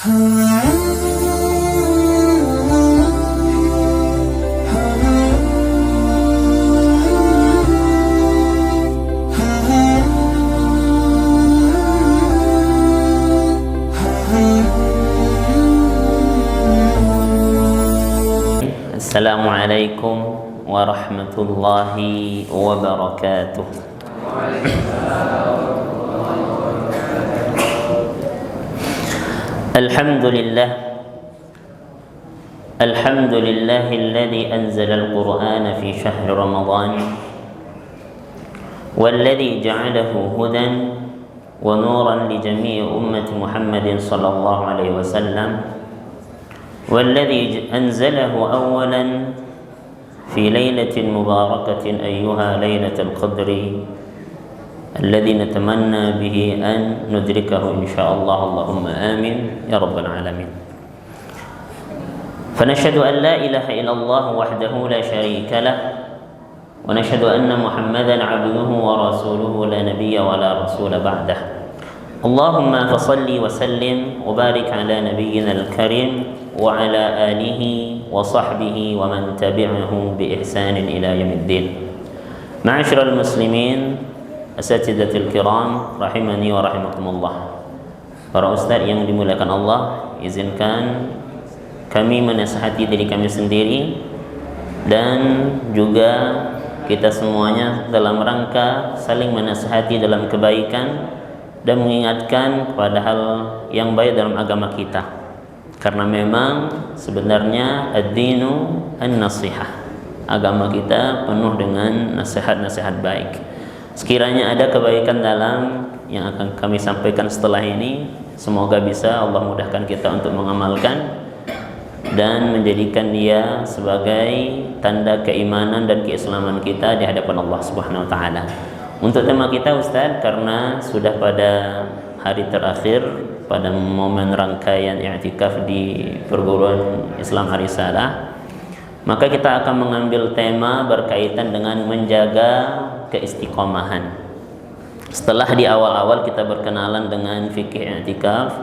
Assalamualaikum warahmatullahi wabarakatuh. Alhamdulillahilladzi anzala al-Qur'ana fi syahri Ramadan walladzi ja'alahu hudan wa nuran li jami'i ummati Muhammadin sallallahu alaihi wasallam والذي أنزله أولا في ليلة مباركة أيها ليلة القدر الذي نتمنى به أن ندركه إن شاء الله اللهم آمين يا رب العالمين. فنشهد أن لا إله إلا الله وحده لا شريك له ونشهد أن محمدا عبده ورسوله لا نبي ولا رسول بعده. اللهم فصل وسلم وبارك على نبينا الكريم وعلى آله وصحبه ومن تبعه بإحسان إلى يوم الدين. معاشر المسلمين أساتذة الكرام rahimani wa rahimakumullah. Para ustaz yang dimuliakan Allah, izinkan kami menasihati diri kami sendiri dan juga kita semuanya dalam rangka saling menasihati dalam kebaikan dan mengingatkan kepada hal yang baik dalam agama kita. Karena memang sebenarnya ad-dinu an-nasihah. Agama kita penuh dengan nasihat-nasihat baik. Sekiranya ada kebaikan dalam yang akan kami sampaikan setelah ini, semoga bisa Allah mudahkan kita untuk mengamalkan dan menjadikan dia sebagai tanda keimanan dan keislaman kita di hadapan Allah Subhanahu wa taala. Untuk tema kita Ustaz, karena sudah pada hari terakhir pada momen rangkaian i'tikaf di perguruan Islam Ar-Risalah, maka kita akan mengambil tema berkaitan dengan menjaga keistiqomahan. Setelah di awal-awal kita berkenalan dengan fikih i'tikaf,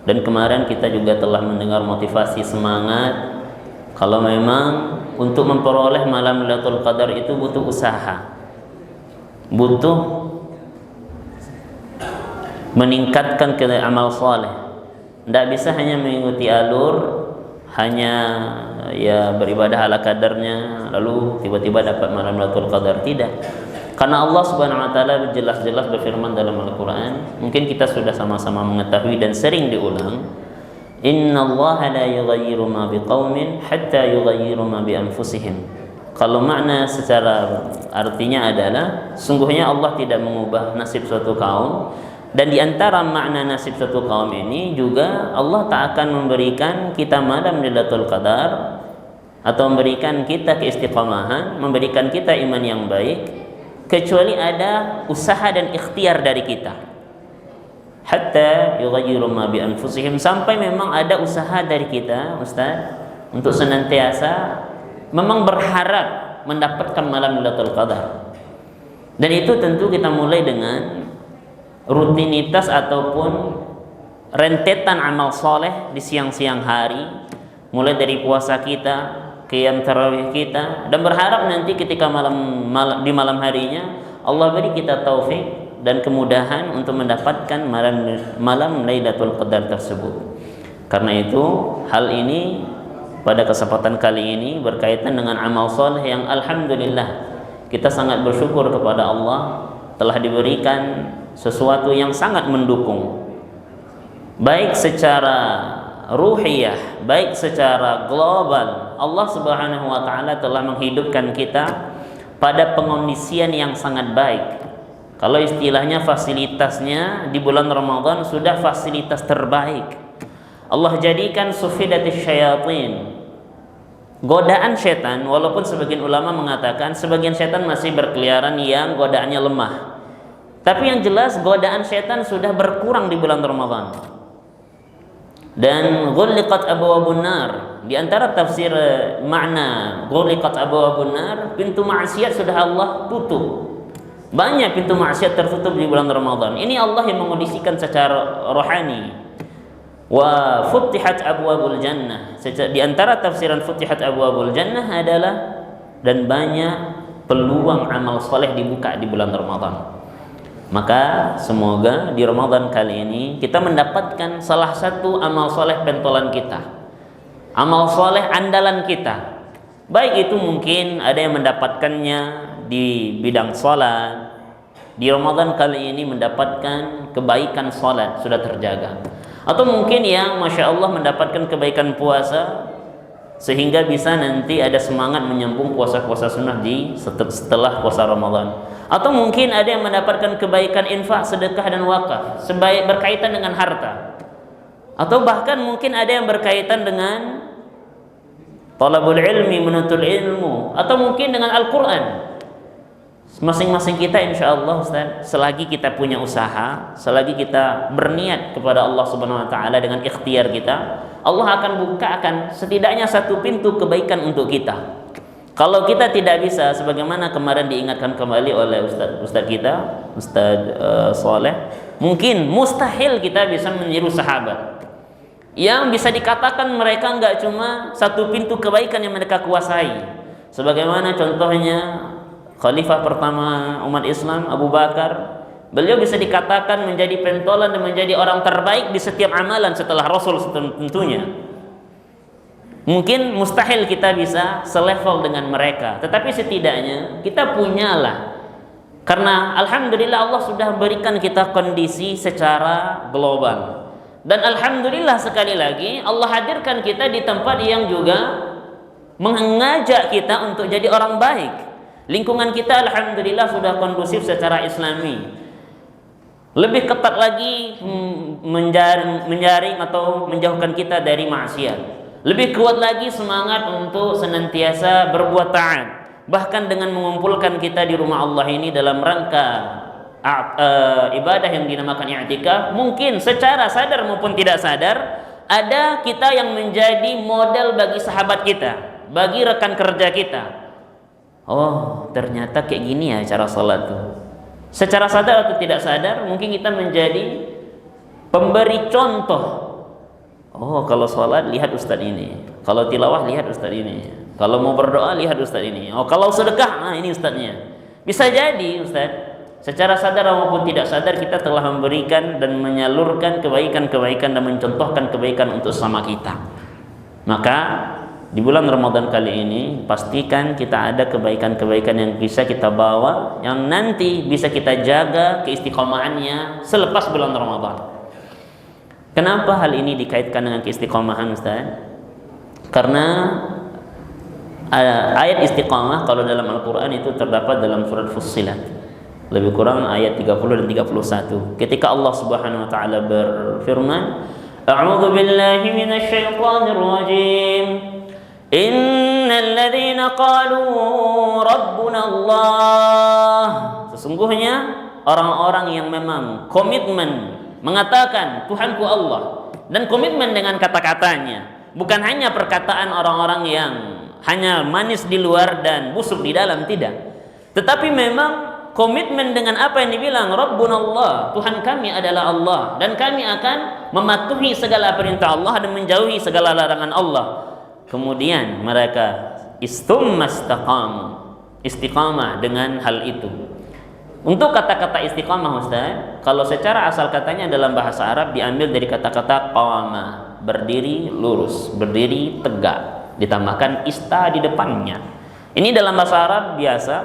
dan kemarin kita juga telah mendengar motivasi semangat kalau memang untuk memperoleh malam Lailatul Qadar itu butuh usaha, butuh meningkatkan ke amal saleh. Tidak bisa hanya mengikuti alur, hanya ya beribadah ala kadarnya lalu tiba-tiba dapat malam Lailatul Qadar. Tidak. Karena Allah Subhanahu wa taala jelas-jelas berfirman dalam Al-Qur'an, mungkin kita sudah sama-sama mengetahui dan sering diulang, innallaha la yughayyiru ma biqaumin hatta yughayyiru ma bi anfusihim. Kalau makna secara artinya adalah sungguhnya Allah tidak mengubah nasib suatu kaum, dan di antara makna nasib suatu kaum ini juga Allah tak akan memberikan kita malam Lailatul Qadar atau memberikan kita keistiqomahan, memberikan kita iman yang baik, kecuali ada usaha dan ikhtiar dari kita. Hatta yughayyiru ma bi anfusihim, sampai memang ada usaha dari kita Ustaz untuk senantiasa memang berharap mendapatkan malam Lailatul Qadar. Dan itu tentu kita mulai dengan rutinitas ataupun rentetan amal soleh di siang-siang hari, mulai dari puasa kita, qiyam tarawih kita, dan berharap nanti ketika di malam harinya Allah beri kita taufik dan kemudahan untuk mendapatkan malam Lailatul Qadar tersebut. Karena itu hal ini pada kesempatan kali ini berkaitan dengan amal soleh yang alhamdulillah kita sangat bersyukur kepada Allah telah diberikan sesuatu yang sangat mendukung, baik secara ruhiyah, baik secara global. Allah Subhanahu wa taala telah menghidupkan kita pada pengondisian yang sangat baik. Kalau istilahnya fasilitasnya di bulan Ramadan sudah fasilitas terbaik. Allah jadikan sufidatis syayatin, godaan setan, walaupun sebagian ulama mengatakan sebagian setan masih berkeliaran yang godaannya lemah, tapi yang jelas godaan setan sudah berkurang di bulan Ramadan. Dan ghulliqat abwabun nar, di antara tafsir makna ghulliqat abwabun nar, pintu maksiat sudah Allah tutup. Banyak pintu maksiat tertutup di bulan Ramadan. Ini Allah yang mengondisikan secara rohani. Wa futihat abwabul jannah. Di antara tafsiran futihat abwabul jannah adalah dan banyak peluang amal soleh dibuka di bulan Ramadan. Maka semoga di Ramadan kali ini kita mendapatkan salah satu amal soleh pentolan kita, amal soleh andalan kita. Baik itu mungkin ada yang mendapatkannya di bidang sholat. Di Ramadan kali ini mendapatkan kebaikan sholat sudah terjaga. Atau mungkin yang Masya Allah mendapatkan kebaikan puasa sehingga bisa nanti ada semangat menyambung puasa-puasa sunnah setelah puasa Ramadan. Atau mungkin ada yang mendapatkan kebaikan infak, sedekah dan wakaf sebaik berkaitan dengan harta. Atau bahkan mungkin ada yang berkaitan dengan talabul ilmi, menuntut ilmu, atau mungkin dengan Al-Quran. Masing-masing kita insya Allah Ustaz, selagi kita punya usaha, selagi kita berniat kepada Allah Subhanahu Wa Taala dengan ikhtiar kita, Allah akan bukakan setidaknya satu pintu kebaikan untuk kita. Kalau kita tidak bisa, sebagaimana kemarin diingatkan kembali oleh Ustaz kita, Ustaz Soleh, mungkin mustahil kita bisa meniru sahabat yang bisa dikatakan mereka enggak cuma satu pintu kebaikan yang mereka kuasai. Sebagaimana contohnya Khalifah pertama umat Islam Abu Bakar, beliau bisa dikatakan menjadi pentolan dan menjadi orang terbaik di setiap amalan setelah Rasul tentunya. Mungkin mustahil kita bisa selevel dengan mereka, tetapi setidaknya kita punyalah. Karena alhamdulillah Allah sudah berikan kita kondisi secara global. Dan alhamdulillah sekali lagi Allah hadirkan kita di tempat yang juga mengajak kita untuk jadi orang baik. Lingkungan kita alhamdulillah sudah kondusif secara islami. Lebih ketat lagi menjaring atau menjauhkan kita dari maksiat. Lebih kuat lagi semangat untuk senantiasa berbuat taat. Bahkan dengan mengumpulkan kita di rumah Allah ini dalam rangka ibadah yang dinamakan i'tikaf, mungkin secara sadar maupun tidak sadar ada kita yang menjadi model bagi sahabat kita, bagi rekan kerja kita. Oh, ternyata kayak gini ya cara sholat tuh. Secara sadar atau tidak sadar, mungkin kita menjadi pemberi contoh. Oh, kalau sholat lihat ustadz ini, kalau tilawah lihat ustadz ini, kalau mau berdoa lihat ustadz ini. Oh, kalau sedekah, nah ini ustadznya. Bisa jadi ustadz, secara sadar maupun tidak sadar kita telah memberikan dan menyalurkan kebaikan-kebaikan dan mencontohkan kebaikan untuk sama kita. Maka di bulan Ramadan kali ini pastikan kita ada kebaikan-kebaikan yang bisa kita bawa, yang nanti bisa kita jaga keistiqomahannya selepas bulan Ramadan. Kenapa hal ini dikaitkan dengan keistiqomahan Ustaz? Karena ayat istiqamah kalau dalam Al-Quran itu terdapat dalam surat Fussilat, lebih kurang ayat 30 dan 31. Ketika Allah Subhanahu wa taala berfirman, A'udzu billahi minasy syaithanir rajim. Innal ladzina qalu rabbuna Allah. Sesungguhnya orang-orang yang memang komitmen mengatakan Tuhanku Allah dan komitmen dengan kata-katanya, bukan hanya perkataan orang-orang yang hanya manis di luar dan busuk di dalam, tidak, tetapi memang komitmen dengan apa yang dibilang Rabbuna Allah, Tuhan kami adalah Allah dan kami akan mematuhi segala perintah Allah dan menjauhi segala larangan Allah. Kemudian mereka istiqamah dengan hal itu. Untuk kata-kata istiqamah Ustaz, kalau secara asal katanya dalam bahasa Arab diambil dari kata-kata qama, berdiri lurus, berdiri tegak, ditambahkan ista di depannya. Ini dalam bahasa Arab biasa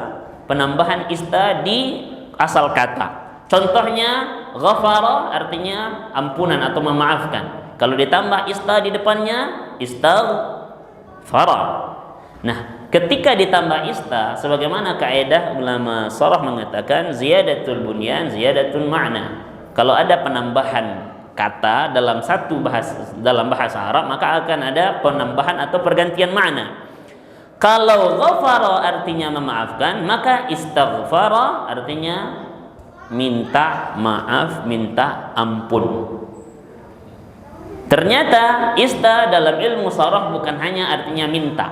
penambahan ista di asal kata. Contohnya ghafara artinya ampunan atau memaafkan. Kalau ditambah ista di depannya istaghfara. Nah, ketika ditambah ista, sebagaimana kaidah ulama sharah mengatakan ziyadatul bunyan ziyadatul ma'na. Kalau ada penambahan kata dalam bahasa Arab, maka akan ada penambahan atau pergantian makna. Kalau ghafara artinya memaafkan, maka istaghfara artinya minta maaf, minta ampun. Ternyata ista dalam ilmu sharah bukan hanya artinya minta.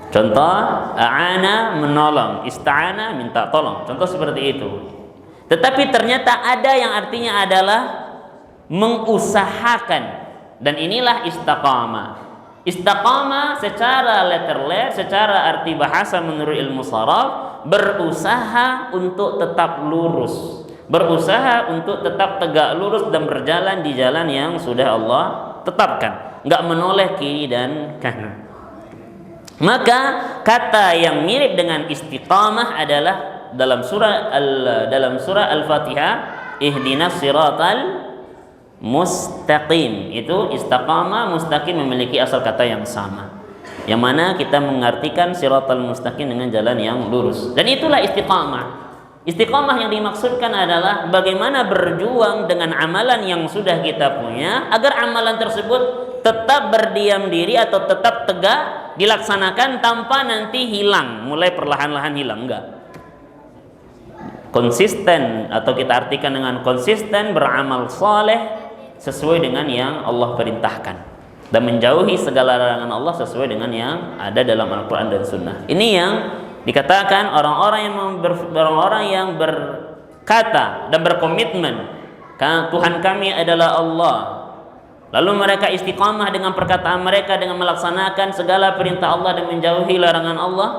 Contoh, a'ana menolong, ista'ana minta tolong. Contoh seperti itu. Tetapi ternyata ada yang artinya adalah mengusahakan, dan inilah istiqamah. Istiqamah secara letterlet, secara arti bahasa menurut ilmu sharaf, berusaha untuk tetap lurus, berusaha untuk tetap tegak lurus dan berjalan di jalan yang sudah Allah tetapkan, nggak menoleh kiri dan kanan. Maka kata yang mirip dengan istiqamah adalah dalam surah Al-Fatihah, ihdinas siratal mustaqim. Itu istiqamah, mustaqim memiliki asal kata yang sama, yang mana kita mengartikan siratal mustaqim dengan jalan yang lurus. Dan itulah istiqamah. Istiqamah yang dimaksudkan adalah bagaimana berjuang dengan amalan yang sudah kita punya agar amalan tersebut tetap berdiam diri atau tetap tegak dilaksanakan tanpa nanti hilang, mulai perlahan-lahan hilang. Enggak. Konsisten, atau kita artikan dengan konsisten beramal saleh sesuai dengan yang Allah perintahkan dan menjauhi segala larangan Allah sesuai dengan yang ada dalam Al-Quran dan Sunnah. Ini yang dikatakan orang-orang yang berkata dan berkomitmen Tuhan kami adalah Allah, lalu mereka istiqamah dengan perkataan mereka dengan melaksanakan segala perintah Allah dan menjauhi larangan Allah.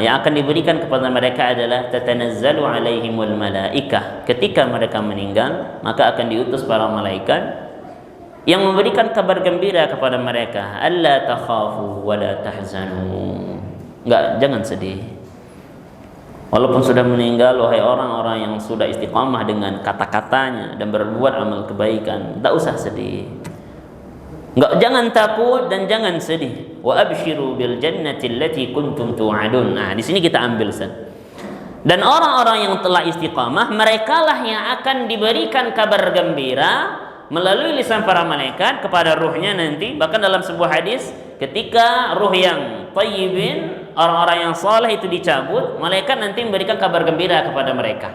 Yang akan diberikan kepada mereka adalah tatanazzalu alaihimul malaikah. Ketika mereka meninggal, maka akan diutus para malaikat yang memberikan kabar gembira kepada mereka, alla takhafu wa la tahzanu. Jangan sedih. Walaupun sudah meninggal, wahai orang-orang yang sudah istiqamah dengan kata-katanya dan berbuat amal kebaikan, tak usah sedih. Jangan takut dan jangan sedih. Wa abshiru bil jannati allati kuntum tu'adun. Di sini kita ambil dan orang-orang yang telah istiqamah, merekalah yang akan diberikan kabar gembira melalui lisan para malaikat kepada ruhnya nanti. Bahkan dalam sebuah hadis, ketika ruh yang tayyibin, orang-orang yang saleh itu dicabut, malaikat nanti memberikan kabar gembira kepada mereka.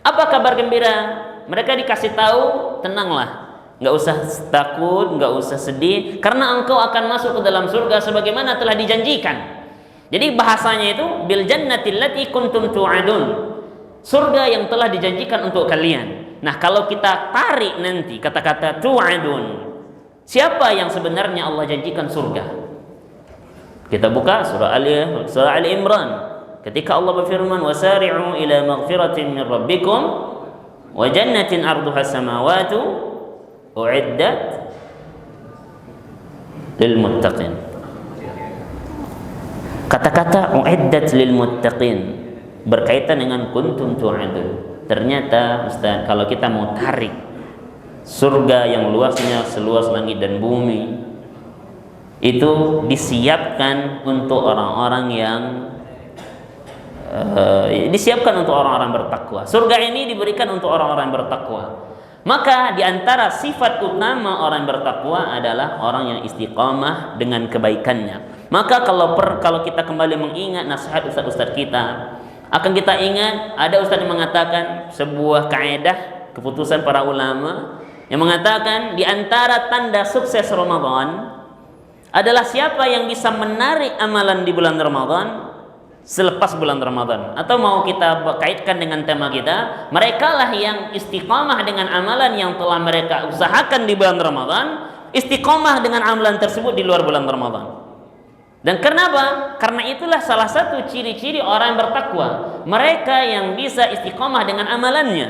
Apa kabar gembira? Mereka dikasih tahu, tenanglah, nggak usah takut, nggak usah sedih, karena engkau akan masuk ke dalam surga sebagaimana telah dijanjikan. Jadi bahasanya itu bil jannatil lati kuntum tu'adun, surga yang telah dijanjikan untuk kalian. Nah, kalau kita tarik nanti kata-kata tu'adun, siapa yang sebenarnya Allah janjikan surga? Kita buka surah Ali Imran. Ketika Allah berfirman, wasari'u ila maghfiratin min rabbikum wa jannatin arduha samawati u'iddat lil muttaqin. Kata-kata u'iddat lil muttaqin berkaitan dengan kuntum tu'adun. Ternyata Ustaz, kalau kita mau tarik surga yang luasnya seluas langit dan bumi, itu disiapkan untuk orang-orang yang disiapkan untuk orang-orang bertakwa. Surga ini diberikan untuk orang-orang bertakwa. Maka di antara sifat utama orang bertakwa adalah orang yang istiqamah dengan kebaikannya. Maka kalau kita kembali mengingat nasihat ustaz-ustaz kita, akan kita ingat ada ustaz yang mengatakan sebuah kaidah keputusan para ulama yang mengatakan di antara tanda sukses Ramadan adalah siapa yang bisa menarik amalan di bulan Ramadan selepas bulan Ramadan. Atau mau kita kaitkan dengan tema kita, merekalah yang istiqamah dengan amalan yang telah mereka usahakan di bulan Ramadan, istiqamah dengan amalan tersebut di luar bulan Ramadan. Dan kenapa? Karena itulah salah satu ciri-ciri orang yang bertakwa, mereka yang bisa istiqamah dengan amalannya.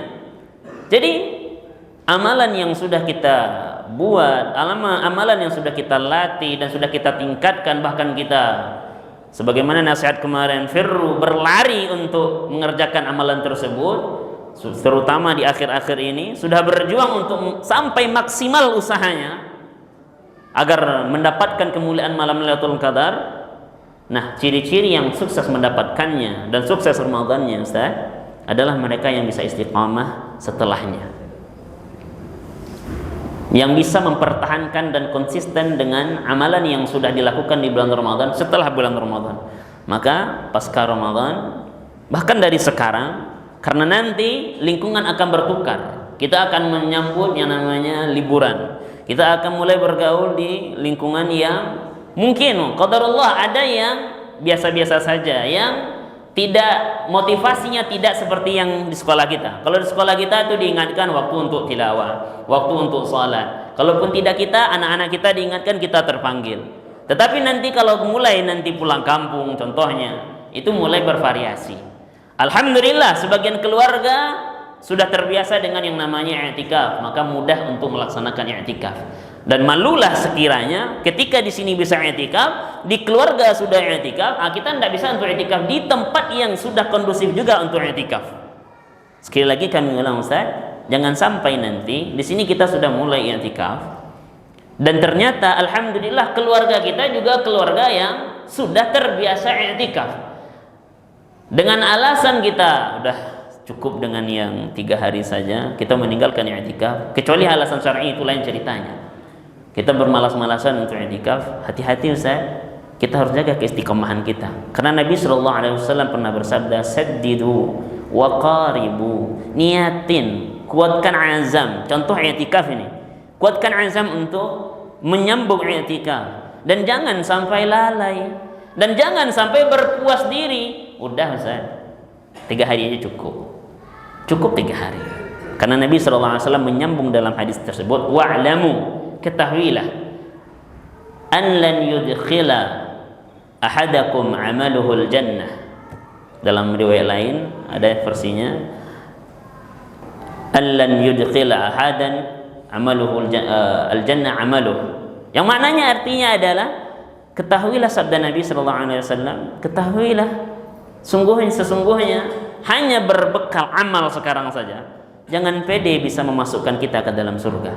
Jadi amalan yang sudah kita buat, amalan yang sudah kita latih dan sudah kita tingkatkan, bahkan kita sebagaimana nasihat kemarin, firru, berlari untuk mengerjakan amalan tersebut, terutama di akhir-akhir ini sudah berjuang untuk sampai maksimal usahanya agar mendapatkan kemuliaan malam Lailatul Qadar. Nah, ciri-ciri yang sukses mendapatkannya dan sukses Ramadannya Ustaz adalah mereka yang bisa istiqamah setelahnya, yang bisa mempertahankan dan konsisten dengan amalan yang sudah dilakukan di bulan Ramadan setelah bulan Ramadan. Maka pasca Ramadan, bahkan dari sekarang, karena nanti lingkungan akan bertukar, kita akan menyambut yang namanya liburan. Kita akan mulai bergaul di lingkungan yang mungkin qadarullah ada yang biasa-biasa saja, yang tidak, motivasinya tidak seperti yang di sekolah kita. Kalau di sekolah kita itu diingatkan waktu untuk tilawah, waktu untuk sholat. Kalaupun tidak kita, anak-anak kita diingatkan kita terpanggil. Tetapi nanti kalau mulai nanti pulang kampung contohnya, itu mulai bervariasi. Alhamdulillah sebagian keluarga sudah terbiasa dengan yang namanya i'tikaf, maka mudah untuk melaksanakan i'tikaf. Dan malulah sekiranya ketika di sini bisa i'tikaf, di keluarga sudah i'tikaf, kita tidak bisa untuk i'tikaf di tempat yang sudah kondusif juga untuk i'tikaf. Sekali lagi kami ulang Ustaz, jangan sampai nanti di sini kita sudah mulai i'tikaf dan ternyata alhamdulillah keluarga kita juga keluarga yang sudah terbiasa i'tikaf. Dengan alasan kita udah cukup dengan yang 3 hari saja, kita meninggalkan i'tikaf, kecuali alasan syar'i itu lain ceritanya. Kita bermalas-malasan untuk i'tikaf, hati-hati Ustaz. Kita harus jaga keistiqomahan kita. Karena Nabi sallallahu alaihi wasallam pernah bersabda, "Saddidu wa qaribu." Niatin, kuatkan azam. Contoh i'tikaf ini. Kuatkan azam untuk menyambung i'tikaf dan jangan sampai lalai dan jangan sampai berpuas diri. Udah Ustaz, 3 hari aja cukup 3 hari. Karena Nabi sallallahu alaihi wasallam menyambung dalam hadis tersebut, wa'lamu, ketahuilah, an lan yudkhila ahadakum amaluhul jannah. Dalam riwayat lain ada versinya, an lan yudkhila ahadan amaluhul al-jannah amaluh. Yang maknanya artinya adalah ketahuilah sabda Nabi sallallahu alaihi wasallam, ketahuilah sesungguhnya hanya berbekal amal sekarang saja jangan pede bisa memasukkan kita ke dalam surga.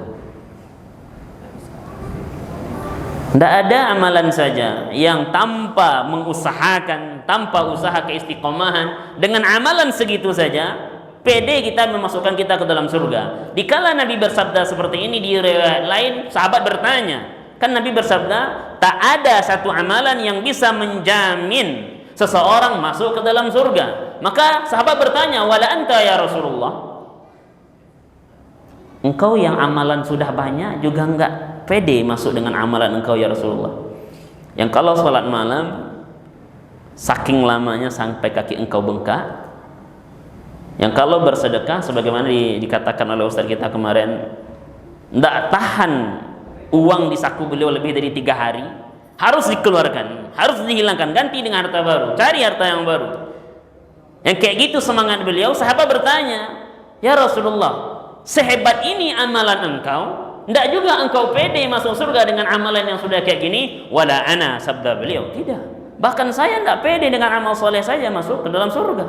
Tidak ada amalan saja yang tanpa mengusahakan, tanpa usaha keistiqomahan, dengan amalan segitu saja pede kita memasukkan kita ke dalam surga. Dikala Nabi bersabda seperti ini, di riwayat lain sahabat bertanya, kan Nabi bersabda, tak ada satu amalan yang bisa menjamin seseorang masuk ke dalam surga. Maka sahabat bertanya, wala anta ya Rasulullah, engkau yang amalan sudah banyak juga enggak pede masuk dengan amalan engkau ya Rasulullah, yang kalau sholat malam saking lamanya sampai kaki engkau bengkak, yang kalau bersedekah sebagaimana dikatakan oleh Ustaz kita kemarin, enggak tahan uang di saku beliau lebih dari 3 hari, harus dikeluarkan, harus dihilangkan, ganti dengan harta baru, cari harta yang baru. Yang kayak gitu semangat beliau. Sahabat bertanya, ya Rasulullah, sehebat ini amalan engkau, tidak juga engkau pede masuk surga dengan amalan yang sudah kayak gini? Wala ana, sabda beliau, tidak, bahkan saya tidak pede dengan amal soleh saja masuk ke dalam surga.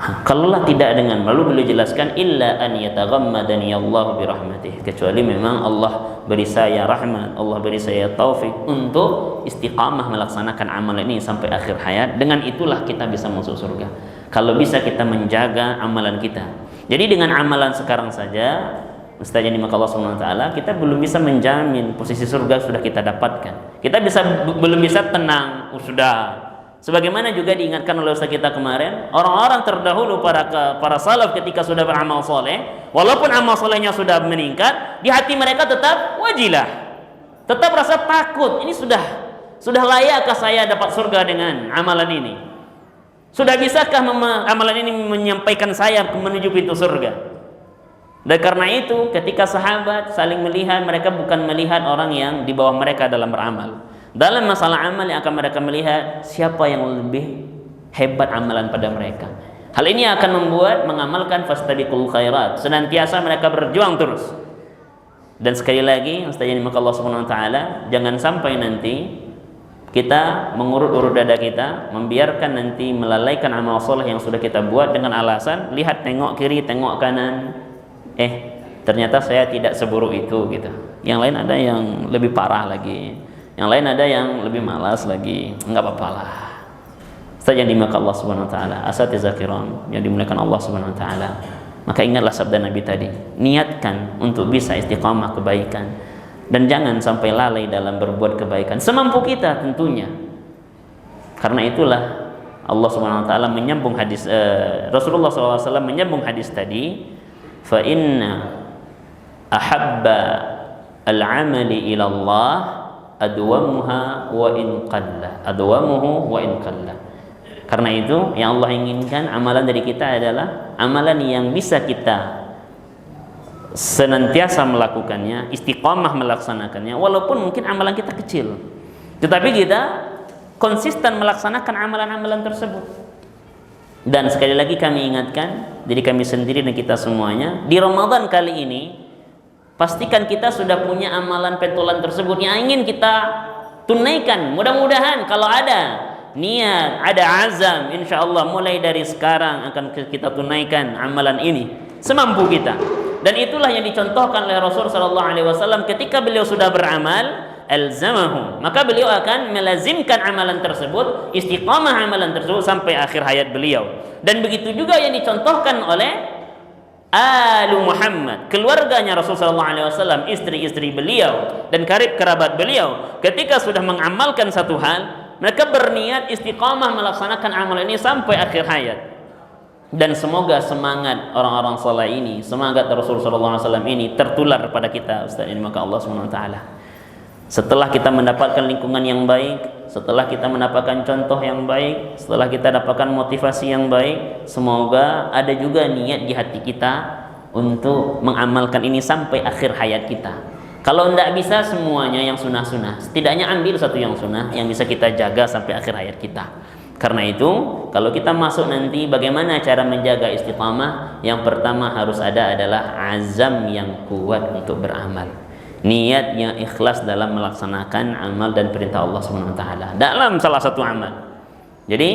Kalaulah tidak dengan, lalu beliau jelaskan, illa an yataghammadani Allah birahmatih, kecuali memang Allah beri saya rahmat, Allah beri saya taufik untuk istiqamah melaksanakan amal ini sampai akhir hayat. Dengan itulah kita bisa masuk surga, kalau bisa kita menjaga amalan kita. Jadi dengan amalan sekarang saja, Ustaz yang dimaka Allah SWT, kita belum bisa menjamin posisi surga sudah kita dapatkan. Kita belum bisa tenang, sudah. Sebagaimana juga diingatkan oleh Ustaz kita kemarin, orang-orang terdahulu para salaf ketika sudah beramal soleh, walaupun amal solehnya sudah meningkat, di hati mereka tetap wajilah, tetap rasa takut. Ini sudah layakkah saya dapat surga dengan amalan ini? Sudah bisakah amalan ini menyampaikan saya menuju pintu surga? Dan karena itu ketika sahabat saling melihat, mereka bukan melihat orang yang di bawah mereka dalam beramal. Dalam masalah amal yang akan mereka melihat siapa yang lebih hebat amalan pada mereka. Hal ini akan membuat mengamalkan fastabiqul khairat, senantiasa mereka berjuang terus. Dan sekali lagi, Ustaz yang dimaka Allah Subhanahu wa taala, jangan sampai nanti kita mengurut-urut dada kita, membiarkan nanti melalaikan amal soleh yang sudah kita buat dengan alasan lihat, tengok kiri, tengok kanan, ternyata saya tidak seburuk itu gitu. Yang lain ada yang lebih parah lagi, yang lain ada yang lebih malas lagi. Enggak apa-apa lah. Ustaz yang dimaka Allah Subhanahu wa taala, asatizah kiram yang dimuliakan Allah Subhanahu wa taala, maka ingatlah sabda Nabi tadi, niatkan untuk bisa istiqamah kebaikan dan jangan sampai lalai dalam berbuat kebaikan semampu kita tentunya. Karena itulah Allah Subhanahu wa taala menyambung hadis Rasulullah SAW menyambung hadis tadi, fa inna ahabba al-amali ila Allah adwamuha wa in qalla, adwamuhu wa in qalla. Karena itu yang Allah inginkan amalan dari kita adalah amalan yang bisa kita senantiasa melakukannya, istiqamah melaksanakannya, walaupun mungkin amalan kita kecil, tetapi kita konsisten melaksanakan amalan-amalan tersebut. Dan sekali lagi kami ingatkan diri kami sendiri dan kita semuanya, di Ramadan kali ini pastikan kita sudah punya amalan pentolan tersebut yang ingin kita tunaikan. Mudah-mudahan kalau ada niat, ada azam, insya Allah mulai dari sekarang akan kita tunaikan amalan ini semampu kita. Dan itulah yang dicontohkan oleh Rasul sallallahu alaihi wasallam ketika beliau sudah beramal, alzamahu, maka beliau akan melazimkan amalan tersebut, istiqamah amalan tersebut sampai akhir hayat beliau. Dan begitu juga yang dicontohkan oleh Alu Muhammad, keluarganya Rasul sallallahu alaihi wasallam, istri-istri beliau dan karib kerabat beliau, ketika sudah mengamalkan satu hal, mereka berniat istiqamah melaksanakan amal ini sampai akhir hayat. Dan semoga semangat orang-orang saleh ini, semangat Rasul sallallahu alaihi wasallam ini tertular pada kita, Ustaz. Ini maka Allah Subhanahu wa taala, setelah kita mendapatkan lingkungan yang baik, setelah kita mendapatkan contoh yang baik, setelah kita dapatkan motivasi yang baik, semoga ada juga niat di hati kita untuk mengamalkan ini sampai akhir hayat kita. Kalau tidak bisa semuanya yang sunnah-sunnah, setidaknya ambil satu yang sunnah yang bisa kita jaga sampai akhir hayat kita. Karena itu, kalau kita masuk nanti bagaimana cara menjaga istiqamah, yang pertama harus ada adalah azam yang kuat untuk beramal, niat yang ikhlas dalam melaksanakan amal dan perintah Allah Subhanahu wa taala dalam salah satu amal. Jadi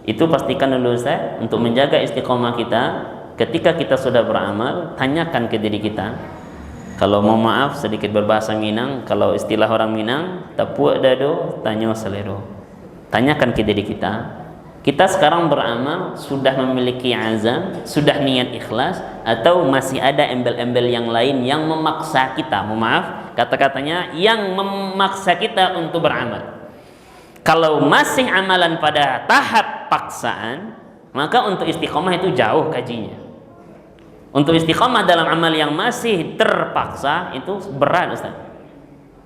itu pastikan dulu Ustaz, untuk menjaga istiqamah kita ketika kita sudah beramal, tanyakan ke diri kita. Kalau mau maaf sedikit berbahasa Minang, kalau istilah orang Minang, tapuak dado, tanyo selero. Tanyakan ke diri kita, kita sekarang beramal sudah memiliki azam, sudah niat ikhlas, atau masih ada embel-embel yang lain yang memaksa kita, maaf kata-katanya, yang memaksa kita untuk beramal. Kalau masih amalan pada tahap paksaan, maka untuk istiqomah itu jauh kajinya. Untuk istiqamah dalam amal yang masih terpaksa itu berat, Ustaz.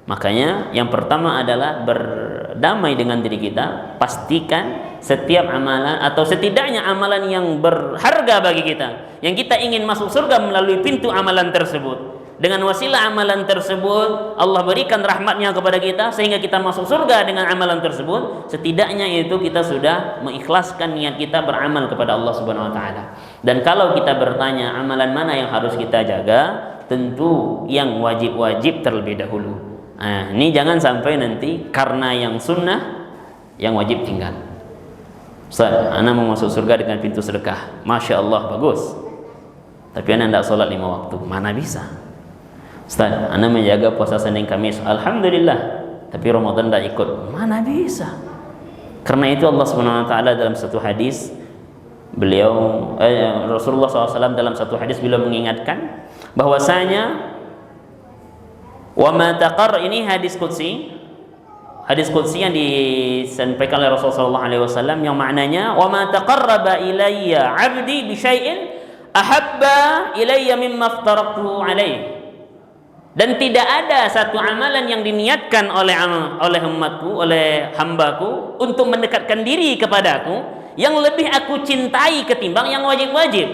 Makanya yang pertama adalah berdamai dengan diri kita, pastikan setiap amalan atau setidaknya amalan yang berharga bagi kita, yang kita ingin masuk surga melalui pintu amalan tersebut. Dengan wasilah amalan tersebut Allah berikan rahmatnya kepada kita sehingga kita masuk surga dengan amalan tersebut. Setidaknya itu kita sudah mengikhlaskan niat kita beramal kepada Allah Subhanahu wa taala. Dan kalau kita bertanya amalan mana yang harus kita jaga, tentu yang wajib-wajib terlebih dahulu. Nah, ini jangan sampai nanti karena yang sunnah yang wajib tinggal. Ustaz, ana mau masuk surga dengan pintu sedekah. Masya Allah, bagus. Tapi ana tidak sholat 5 waktu. Mana bisa? Ustaz, ana menjaga puasa Senin Kamis, alhamdulillah, tapi Ramadan tidak ikut. Mana bisa? Karena itu Allah Subhanahu wa taala dalam satu hadis Rasulullah SAW dalam satu hadis beliau mengingatkan bahwasanya ini hadis qudsi yang disampaikan oleh Rasulullah SAW yang maknanya wa ma taqarraba ilayya 'abdi bi syai'in ahabba ilayya mimma aftaraqtu alaihi. Dan tidak ada satu amalan yang diniatkan oleh umatku, oleh hambaku untuk mendekatkan diri kepadaku yang lebih aku cintai ketimbang yang wajib-wajib.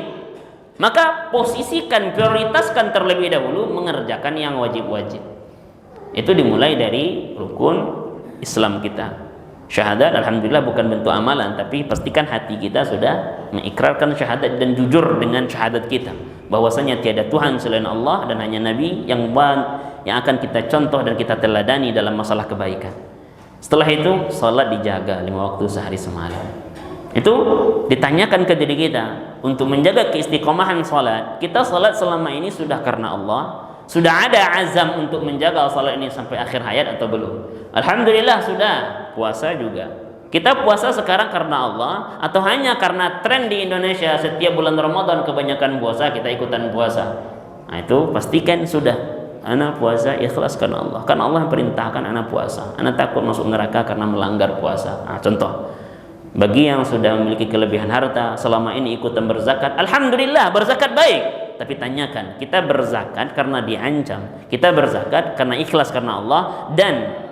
Maka posisikan, prioritaskan terlebih dahulu mengerjakan yang wajib-wajib. Itu dimulai dari rukun Islam kita. Syahadat alhamdulillah bukan bentuk amalan, tapi pastikan hati kita sudah mengikrarkan syahadat dan jujur dengan syahadat kita bahwasanya tiada Tuhan selain Allah dan hanya Nabi yang akan kita contoh dan kita teladani dalam masalah kebaikan. Setelah itu salat dijaga 5 waktu sehari semalam. Itu ditanyakan ke diri kita untuk menjaga keistiqomahan salat. Kita salat selama ini sudah karena Allah, sudah ada azam untuk menjaga salat ini sampai akhir hayat atau belum? Alhamdulillah sudah. Puasa juga. Kita puasa sekarang karena Allah atau hanya karena tren di Indonesia setiap bulan Ramadan kebanyakan puasa, kita ikutan puasa. Nah, itu pastikan sudah. Ana puasa ikhlas karena Allah. Kan Allah yang perintahkan ana puasa. Ana takut masuk neraka karena melanggar puasa. Nah, contoh. Bagi yang sudah memiliki kelebihan harta, selama ini ikutan berzakat, alhamdulillah berzakat baik. Tapi tanyakan, kita berzakat karena diancam, kita berzakat karena ikhlas karena Allah, dan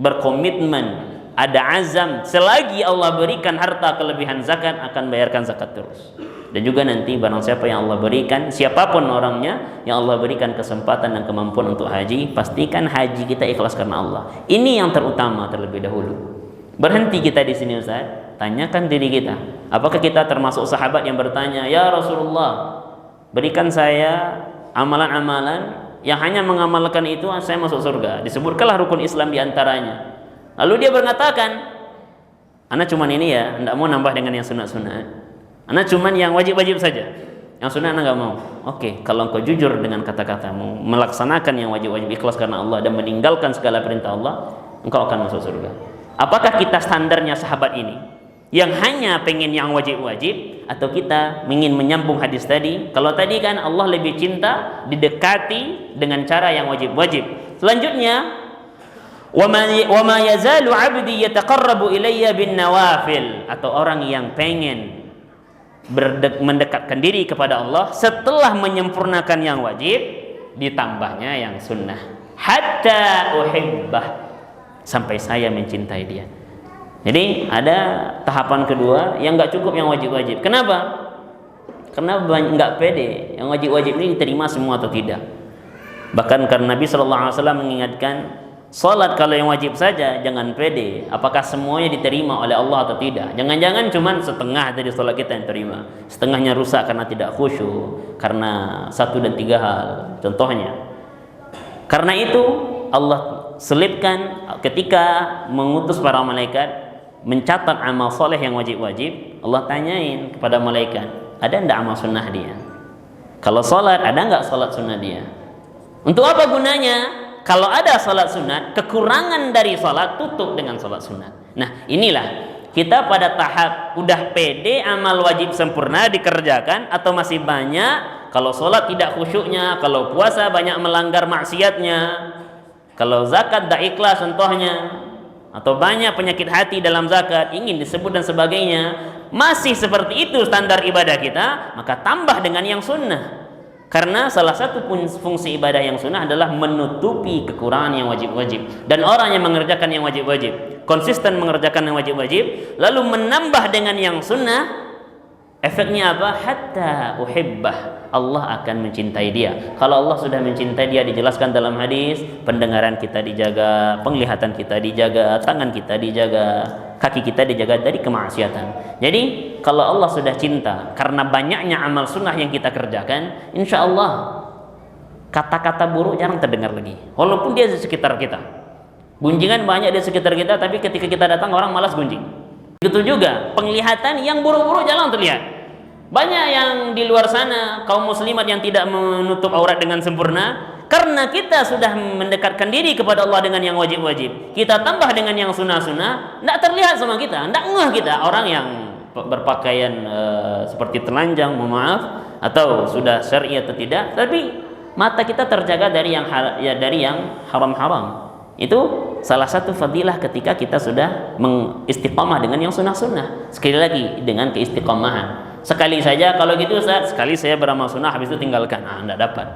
berkomitmen, ada azam, selagi Allah berikan harta kelebihan zakat akan bayarkan zakat terus. Dan juga nanti barang siapa yang Allah berikan, siapapun orangnya yang Allah berikan kesempatan dan kemampuan untuk haji, pastikan haji kita ikhlas karena Allah. Ini yang terutama terlebih dahulu. Berhenti kita di sini Ustaz, tanyakan diri kita, apakah kita termasuk sahabat yang bertanya, "Ya Rasulullah, berikan saya amalan-amalan yang hanya mengamalkan itu saya masuk surga." Disebutkanlah rukun Islam diantaranya. Lalu dia mengatakan, "Ana cuman ini ya, tidak mau nambah dengan yang sunat-sunat. Ana cuman yang wajib-wajib saja. Yang sunnah ana nggak mau." Oke, kalau engkau jujur dengan kata-katamu, melaksanakan yang wajib-wajib ikhlas karena Allah dan meninggalkan segala perintah Allah, engkau akan masuk surga. Apakah kita standarnya sahabat ini yang hanya pengen yang wajib-wajib, atau kita ingin menyambung hadis tadi? Kalau tadi kan Allah lebih cinta didekati dengan cara yang wajib-wajib. Selanjutnya, wa ma yazalu 'abdi yataqarrabu ilayya bin nawafil, atau orang yang pengen mendekatkan diri kepada Allah setelah menyempurnakan yang wajib, ditambahnya yang sunnah, hatta uhibbah, sampai saya mencintai dia. Jadi ada tahapan kedua yang nggak cukup yang wajib-wajib. Kenapa? Karena nggak pede yang wajib-wajib ini diterima semua atau tidak. Bahkan karena Nabi SAW mengingatkan, salat kalau yang wajib saja jangan pede apakah semuanya diterima oleh Allah atau tidak. Jangan-jangan cuman setengah dari salat kita yang terima, setengahnya rusak karena tidak khusyuk, karena 1 dan 3 hal contohnya. Karena itu Allah selipkan ketika mengutus para malaikat mencatat amal soleh yang wajib-wajib, Allah tanyain kepada malaikat, ada enggak amal sunnah dia? Kalau salat, ada enggak salat sunnah dia? Untuk apa gunanya? Kalau ada salat sunat, kekurangan dari salat tutup dengan salat sunat. Nah, inilah kita pada tahap udah pede amal wajib sempurna dikerjakan, atau masih banyak kalau salat tidak khusyuknya, kalau puasa banyak melanggar maksiatnya, kalau zakat tidak ikhlas contohnya, atau banyak penyakit hati dalam zakat ingin disebut dan sebagainya. Masih seperti itu standar ibadah kita, maka tambah dengan yang sunnah. Karena salah satu fungsi ibadah yang sunnah adalah menutupi kekurangan yang wajib-wajib. Dan orang yang mengerjakan yang wajib-wajib, konsisten mengerjakan yang wajib-wajib, lalu menambah dengan yang sunnah, efeknya apa? Hatta uhibbah, Allah akan mencintai dia. Kalau Allah sudah mencintai dia, dijelaskan dalam hadis, pendengaran kita dijaga, penglihatan kita dijaga, tangan kita dijaga, kaki kita dijaga dari kemaksiatan. Jadi kalau Allah sudah cinta karena banyaknya amal sunnah yang kita kerjakan, insya Allah kata-kata buruk jarang terdengar lagi, walaupun dia di sekitar kita. Gunjingan banyak di sekitar kita, tapi ketika kita datang orang malas gunjing. Begitu juga penglihatan yang buruk-buruk jarang terlihat. Banyak yang di luar sana kaum muslimat yang tidak menutup aurat dengan sempurna, karena kita sudah mendekatkan diri kepada Allah dengan yang wajib-wajib, kita tambah dengan yang sunnah-sunnah, tidak terlihat sama kita, tidak ngeh kita. Orang yang berpakaian seperti telanjang, mohon maaf, atau sudah syar'i atau tidak, tapi mata kita terjaga dari yang haram-haram. Itu salah satu fadilah ketika kita sudah mengistiqamah dengan yang sunnah-sunnah. Sekali lagi, dengan keistiqamahan. Sekali saja kalau gitu Ustaz, sekali saya beramal sunnah habis itu tinggalkan, tidak dapat.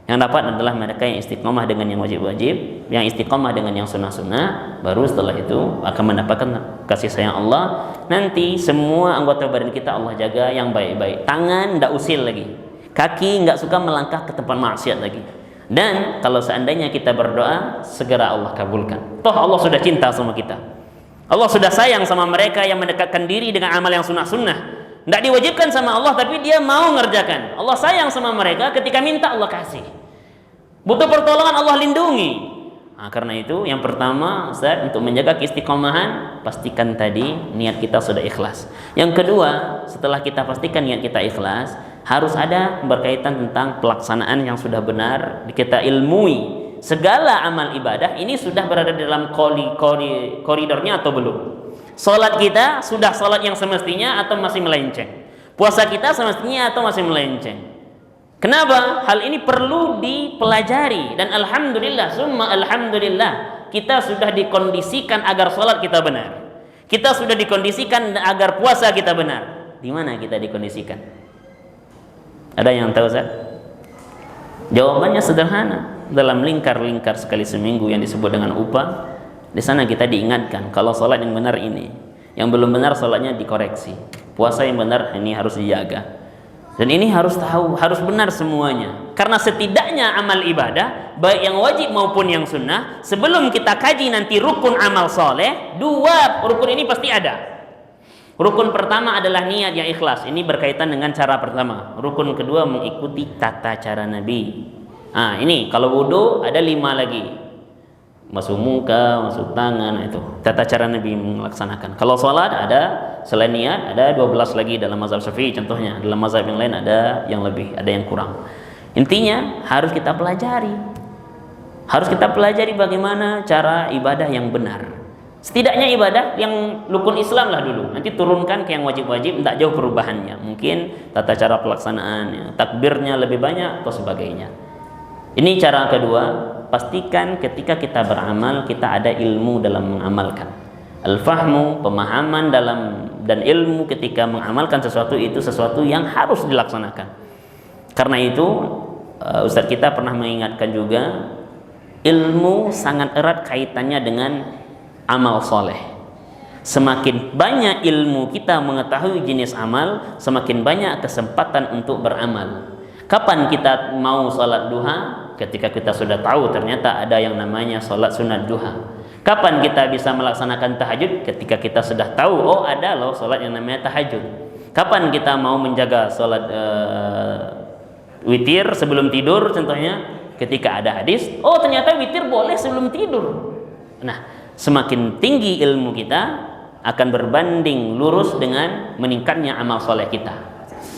Yang dapat adalah mereka yang istiqamah dengan yang wajib-wajib, yang istiqamah dengan yang sunnah-sunnah, baru setelah itu akan mendapatkan kasih sayang Allah. Nanti semua anggota badan kita Allah jaga yang baik-baik. Tangan tidak usil lagi, kaki nggak suka melangkah ke tempat maksiat lagi. Dan kalau seandainya kita berdoa, segera Allah kabulkan. Toh Allah sudah cinta sama kita, Allah sudah sayang sama mereka yang mendekatkan diri dengan amal yang sunnah-sunnah. Tidak diwajibkan sama Allah, tapi dia mau ngerjakan. Allah sayang sama mereka, ketika minta Allah kasih. Butuh pertolongan Allah lindungi. Nah, karena itu yang pertama Ustaz, untuk menjaga keistiqomahan, pastikan tadi niat kita sudah ikhlas. Yang kedua, setelah kita pastikan niat kita ikhlas, harus ada berkaitan tentang pelaksanaan yang sudah benar, kita ilmui segala amal ibadah ini sudah berada dalam koridornya atau belum. Salat kita sudah salat yang semestinya atau masih melenceng? Puasa kita semestinya atau masih melenceng? Kenapa? Hal ini perlu dipelajari, dan alhamdulillah, summa alhamdulillah, kita sudah dikondisikan agar salat kita benar. Kita sudah dikondisikan agar puasa kita benar. Di mana kita dikondisikan? Ada yang tahu Ustaz? Jawabannya sederhana, dalam lingkar-lingkar sekali seminggu yang disebut dengan upah, Di sana kita diingatkan kalau sholat yang benar ini, yang belum benar sholatnya dikoreksi. Puasa yang benar ini harus dijaga. Dan ini harus tahu, harus benar semuanya. Karena setidaknya amal ibadah, baik yang wajib maupun yang sunnah, sebelum kita kaji nanti rukun amal soleh, 2 rukun ini pasti ada. Rukun pertama adalah niat yang ikhlas. Ini berkaitan dengan cara pertama. Rukun kedua mengikuti tata cara Nabi. Ini kalau wudu ada 5 lagi. Masuk muka, masuk tangan, itu tata cara Nabi melaksanakan. Kalau sholat ada selain niat ada 12 lagi dalam mazhab Syafi'i contohnya. Dalam mazhab yang lain ada yang lebih, ada yang kurang. Intinya harus kita pelajari. Harus kita pelajari bagaimana cara ibadah yang benar. Setidaknya ibadah yang rukun Islam lah dulu. Nanti turunkan ke yang wajib-wajib, tidak jauh perubahannya. Mungkin tata cara pelaksanaannya, takbirnya lebih banyak atau sebagainya. Ini cara kedua. Pastikan ketika kita beramal kita ada ilmu dalam mengamalkan. Al-fahmu, pemahaman dan ilmu ketika mengamalkan sesuatu itu sesuatu yang harus dilaksanakan. Karena itu Ustadz kita pernah mengingatkan juga, ilmu sangat erat kaitannya dengan amal soleh. Semakin banyak ilmu kita mengetahui jenis amal, semakin banyak kesempatan untuk beramal. Kapan kita mau sholat duha? Ketika kita sudah tahu ternyata ada yang namanya sholat sunat duha. Kapan kita bisa melaksanakan tahajud? Ketika kita sudah tahu, oh ada loh sholat yang namanya tahajud. Kapan kita mau menjaga sholat witir sebelum tidur contohnya? Ketika ada hadis, oh ternyata witir boleh sebelum tidur. Nah, semakin tinggi ilmu kita akan berbanding lurus dengan meningkatnya amal soleh kita.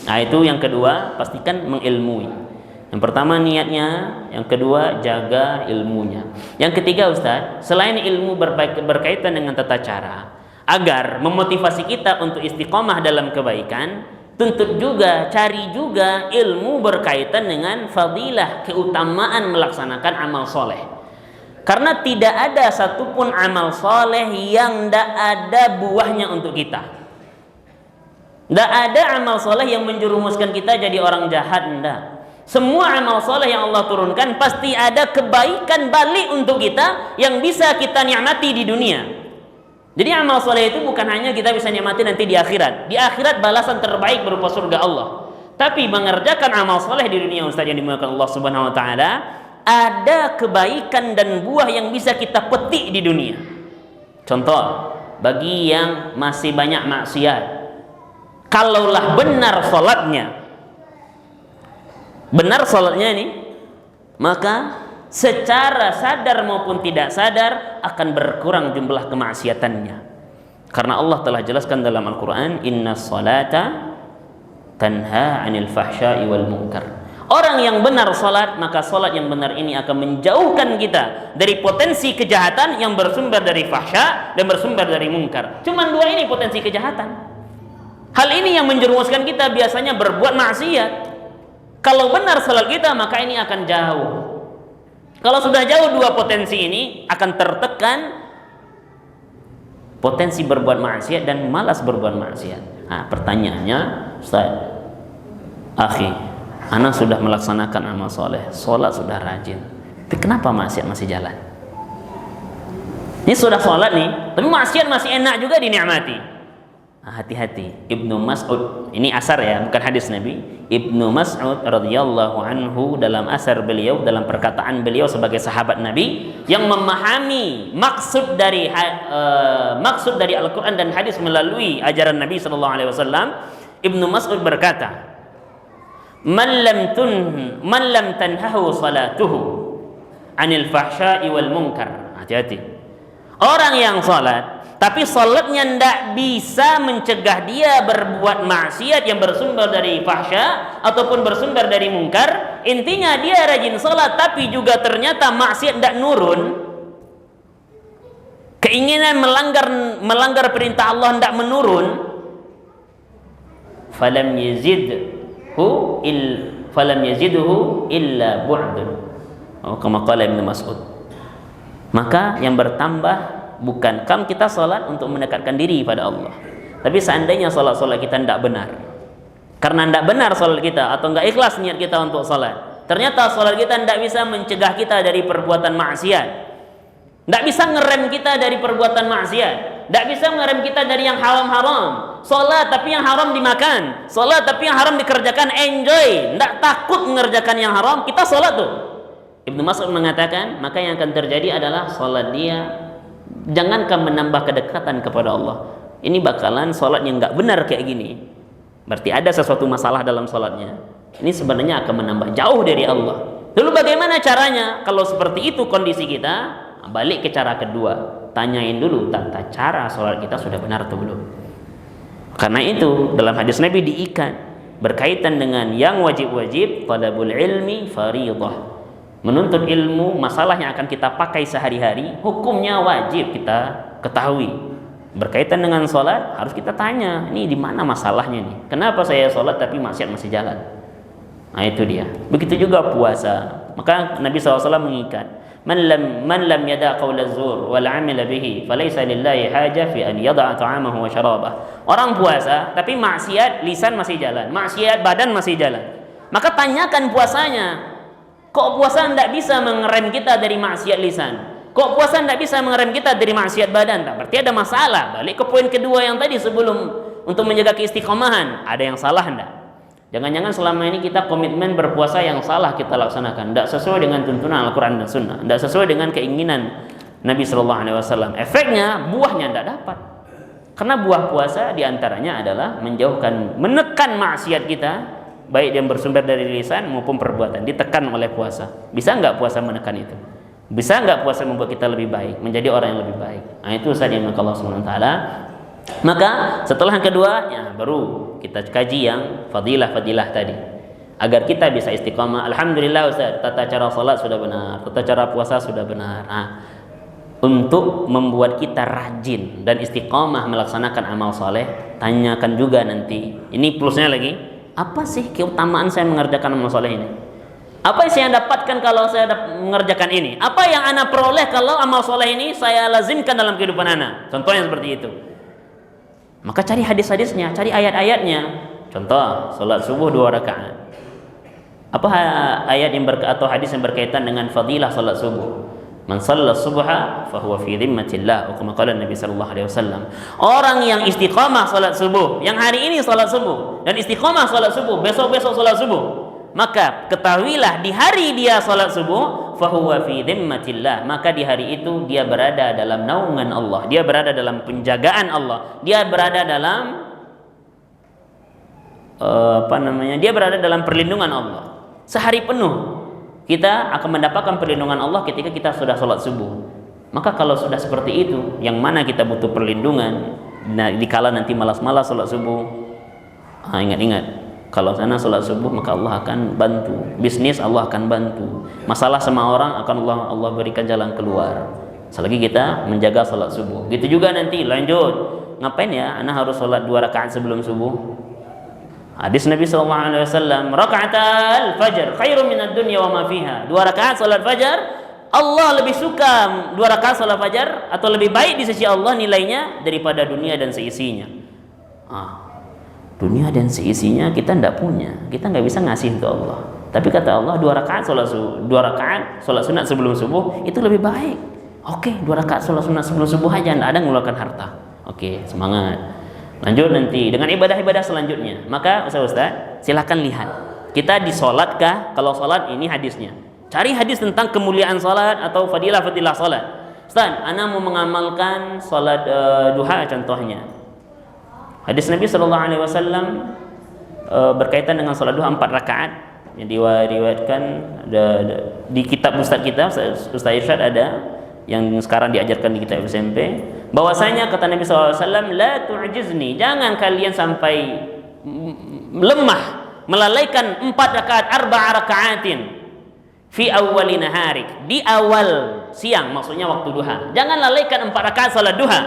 Nah itu yang kedua, pastikan mengilmui. Yang pertama niatnya, yang kedua jaga ilmunya. Yang ketiga Ustaz, selain ilmu berkaitan dengan tata cara, agar memotivasi kita untuk istiqomah dalam kebaikan, tuntut juga, cari juga ilmu berkaitan dengan fadilah, keutamaan melaksanakan amal soleh. Karena tidak ada satupun amal soleh yang tidak ada buahnya untuk kita. Tidak ada amal soleh yang menjerumuskan kita jadi orang jahat, tidak. Semua amal soleh yang Allah turunkan pasti ada kebaikan balik untuk kita yang bisa kita nikmati di dunia. Jadi amal soleh itu bukan hanya kita bisa nikmati nanti di akhirat. Di akhirat balasan terbaik berupa surga Allah. Tapi mengerjakan amal soleh di dunia Ustaz yang dimuliakan Allah Subhanahu Wa Taala, ada kebaikan dan buah yang bisa kita petik di dunia. Contoh, bagi yang masih banyak maksiat, kalaulah benar sholatnya ini, maka secara sadar maupun tidak sadar akan berkurang jumlah kemaksiatannya. Karena Allah telah jelaskan dalam Al-Quran, Inna sholata tanha anil fahsya'i wal munkar. Orang yang benar sholat, maka sholat yang benar ini akan menjauhkan kita dari potensi kejahatan yang bersumber dari fahsya dan bersumber dari munkar. Cuman 2 ini potensi kejahatan. Hal ini yang menjerumuskan kita biasanya berbuat maksiat. Kalau benar salat kita, maka ini akan jauh. Kalau sudah jauh 2 potensi ini, akan tertekan potensi berbuat maksiat dan malas berbuat maksiat. Nah, pertanyaannya, Ustaz, akhi, ana sudah melaksanakan amal soleh, sholat sudah rajin, tapi kenapa maksiat masih jalan? Ini sudah sholat nih, tapi maksiat masih enak juga dinikmati. Hati-hati. Ibnu Mas'ud, ini asar ya, bukan hadis Nabi. Ibnu Mas'ud radhiyallahu anhu dalam asar beliau, dalam perkataan beliau sebagai sahabat Nabi yang memahami maksud dari Al-Quran dan hadis melalui ajaran Nabi sallallahu alaihi wasallam, Ibnu Mas'ud berkata, "Man lam tanhahu salatuhu anil fahsya'i wal munkar." Hati-hati. Orang yang salat tapi salatnya tidak bisa mencegah dia berbuat maksiat yang bersumber dari fahsya ataupun bersumber dari mungkar. Intinya dia rajin salat tapi juga ternyata maksiat tidak nurun. Keinginan melanggar perintah Allah tidak menurun. Falam yazidhu illa bu'dun. Kama qala Ibnu Mas'ud. Maka yang bertambah bukan kita salat untuk mendekatkan diri pada Allah, tapi seandainya salat kita tidak benar, karena tidak benar salat kita atau tidak ikhlas niat kita untuk salat, ternyata salat kita tidak bisa mencegah kita dari perbuatan maksiat, Tidak bisa ngerem kita dari perbuatan maksiat. Tidak bisa ngerem kita dari yang haram-haram. Salat tapi yang haram dimakan. Salat tapi yang haram dikerjakan, enjoy. Tidak takut mengerjakan yang haram, kita salat tuh. Ibnu Mas'ud mengatakan, maka yang akan terjadi adalah salat dia jangankan menambah kedekatan kepada Allah. Ini bakalan salat yang nggak benar kayak gini. Berarti ada sesuatu masalah dalam salatnya. Ini sebenarnya akan menambah jauh dari Allah. Lalu bagaimana caranya? Kalau seperti itu kondisi kita, balik ke cara kedua. Tanyain dulu tata cara salat kita sudah benar atau belum. Karena itu dalam hadis Nabi diikat berkaitan dengan yang wajib-wajib, talabul ilmi fariidah. Menuntut ilmu, masalah yang akan kita pakai sehari-hari, hukumnya wajib kita ketahui. Berkaitan dengan sholat, harus kita tanya, ini di mana masalahnya nih? Kenapa saya sholat tapi maksiat masih jalan? Nah itu dia. Begitu juga puasa. Maka Nabi SAW mengikat, man lam yada' qawla zur wal 'amila bihi, falaysa lillahi haja fi an yada'a ta'amahu wa syarabah. Orang puasa, tapi maksiat lisan masih jalan, maksiat badan masih jalan. Maka tanyakan puasanya. Kok puasa tidak bisa mengerem kita dari maksiat lisan? Kok puasa tidak bisa mengerem kita dari maksiat badan? Tak, berarti ada masalah. Balik ke poin kedua yang tadi sebelum, untuk menjaga keistiqomahan. Ada yang salah enggak? Jangan-jangan selama ini kita komitmen berpuasa yang salah kita laksanakan. Tidak sesuai dengan tuntunan Al-Quran dan Sunnah. Tidak sesuai dengan keinginan Nabi SAW. Efeknya, buahnya tidak dapat. Karena buah puasa diantaranya adalah menekan maksiat kita, baik yang bersumber dari lisan maupun perbuatan, ditekan oleh puasa. Bisa nggak puasa menekan itu? Bisa nggak puasa membuat kita lebih baik, menjadi orang yang lebih baik? Nah itu Ustaz yang Allah SWT. Maka setelah yang kedua, ya, baru kita kaji yang fadilah-fadilah tadi, agar kita bisa istiqamah. Alhamdulillah Ustaz, tata cara salat sudah benar, tata cara puasa sudah benar. Nah, untuk membuat kita rajin dan istiqamah melaksanakan amal soleh, tanyakan juga nanti. Ini plusnya lagi. Apa sih keutamaan saya mengerjakan amal soleh ini? Apa yang saya dapatkan kalau saya mengerjakan ini? Apa yang ana peroleh kalau amal soleh ini saya lazimkan dalam kehidupan ana? Contohnya seperti itu. Maka cari hadis-hadisnya, cari ayat-ayatnya. Contoh, salat subuh 2 rakaat. Apa ayat yang atau hadis yang berkaitan dengan fadilah salat subuh? Man shalla subha fahuwa fi dhimmatillah, kama qala Nabi sallallahu alaihi wasallam. Orang yang istiqamah salat subuh, yang hari ini salat subuh dan istiqamah salat subuh, besok-besok salat subuh, maka ketahuilah di hari dia salat subuh, fahuwa fi dhimmatillah, maka di hari itu dia berada dalam naungan Allah, dia berada dalam penjagaan Allah, dia berada dalam dia berada dalam perlindungan Allah. Sehari penuh kita akan mendapatkan perlindungan Allah ketika kita sudah sholat subuh. Maka kalau sudah seperti itu, yang mana kita butuh perlindungan, nah, dikala nanti malas-malas sholat subuh, ingat-ingat, kalau sana sholat subuh maka Allah akan bantu. Bisnis Allah akan bantu. Masalah sama orang akan Allah berikan jalan keluar. Selagi kita menjaga sholat subuh. Gitu juga nanti lanjut. Ngapain ya? Anak harus sholat 2 rakaat sebelum subuh. Hadis Nabi SAW, rakaatal fajar khairun minad dunya wa ma fiha. 2 rakaat salat fajar, Allah lebih suka 2 rakaat salat fajar, atau lebih baik di sisi Allah nilainya daripada dunia dan seisinya. Dunia dan seisinya kita tidak punya, kita nggak bisa ngasih ke Allah. Tapi kata Allah 2 rakaat salat sunat sebelum subuh itu lebih baik. Oke, 2 rakaat salat sunat sebelum subuh aja, tidak ada mengeluarkan harta. Oke, semangat. Lanjut nanti dengan ibadah-ibadah selanjutnya. Maka Ustaz, silakan lihat. Kita disolatkah? Kalau salat ini hadisnya. Cari hadis tentang kemuliaan salat atau fadilah-fadilah salat. Ustaz, ana mau mengamalkan salat duha contohnya. Hadis Nabi SAW berkaitan dengan salat duha 4 rakaat yang diriwayatkan di kitab Ustaz kita, Ustaz Irsyad ada, yang sekarang diajarkan di kitab SMP, bahwasanya kata Nabi SAW, la tu'jizni, jangan kalian sampai lemah melalaikan 4 rakaat, 4 rakaatin fi awwali naharik, di awal siang, maksudnya waktu duha. Jangan lalaikan 4 rakaat salat duha.